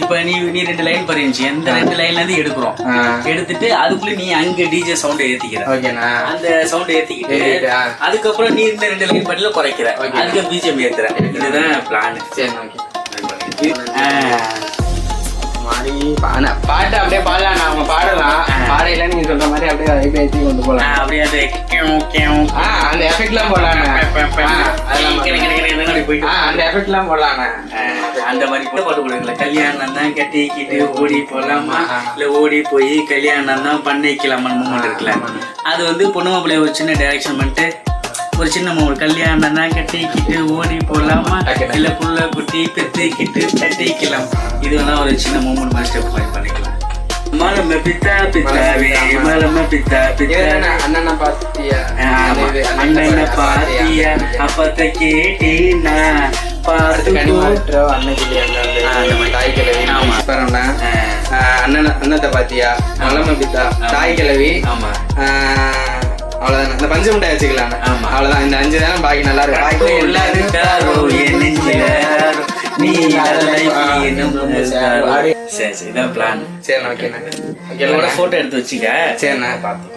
இப்ப நீ 2 லைன் பரிஞ்சு அந்த 2 லைன்ல இருந்து எடுக்கிறோம். எடுத்துட்டு அதுக்குள்ள நீ அங்க டிஜே சவுண்ட் ஏத்திக்கிற. ஓகேண்ணா. அந்த சவுண்ட் ஏத்திக்கிட்டு அதுக்கப்புறம் நீ இந்த 2 லைன் படியில குறைக்கிற. அதுக்கு பிஜிஎம் ஏத்துற. இதுதான் பிளான். சரி ஓகே. மாதிரி பாட்டு அப்படியே பாடலாம், அவங்க பாடலாம். பாடையில நீங்க சொல்ற மாதிரி அப்படியே ஏற்றி கொண்டு போகலாம். அப்படியே அந்த அந்த எஃபெக்ட்லாம் போடலாம். அந்த எஃபெக்ட்லாம் போடலாம். அந்த மாதிரி கூட பாட்டு கொடுக்கல. கல்யாணம் தான் கட்டிக்கிட்டு ஓடி போலாமா, இல்ல ஓடி போய் கல்யாணம் தான் பண்ணிக்கலாமான்னு மூமெண்ட் இருக்குல்ல. அது வந்து பொண்ணு மாப்பிள்ளைய ஒரு சின்ன டைரக்ஷன் பண்ணிட்டு ஒரு சின்ன மூமெண்ட். கல்யாணம் தான் கட்டிக்கிட்டு ஓடி போலாமா, இல்ல புள்ள குட்டி பெத்துக்கிட்டு கட்டிக்கலாம். இது வந்து ஒரு சின்ன மூமெண்ட் மாதிரி ஸ்டெப் மாதிரி பண்ணிக்கலாம். மலம பித்தா பித்தாவே மலம பித்தா பித்தா அண்ணனை பாத்தியா, அண்ணனை பாத்தியா அப்பத்த கேட்டீனா அண்ணத்தை பாத்தியா, மலம பித்தா, தாய் கிழவி. அவ்வளவுதான். இந்த பஞ்சு மிட்டாய் வச்சுக்கலாம். அவ்வளவுதான். இந்த 5 தானே பாக்கி நல்லா இருக்கும். சரி இதான் பிளான். சரி ஓகேண்ணா. போட்டோ எடுத்து வச்சுக்க. சரிண்ணா பார்த்து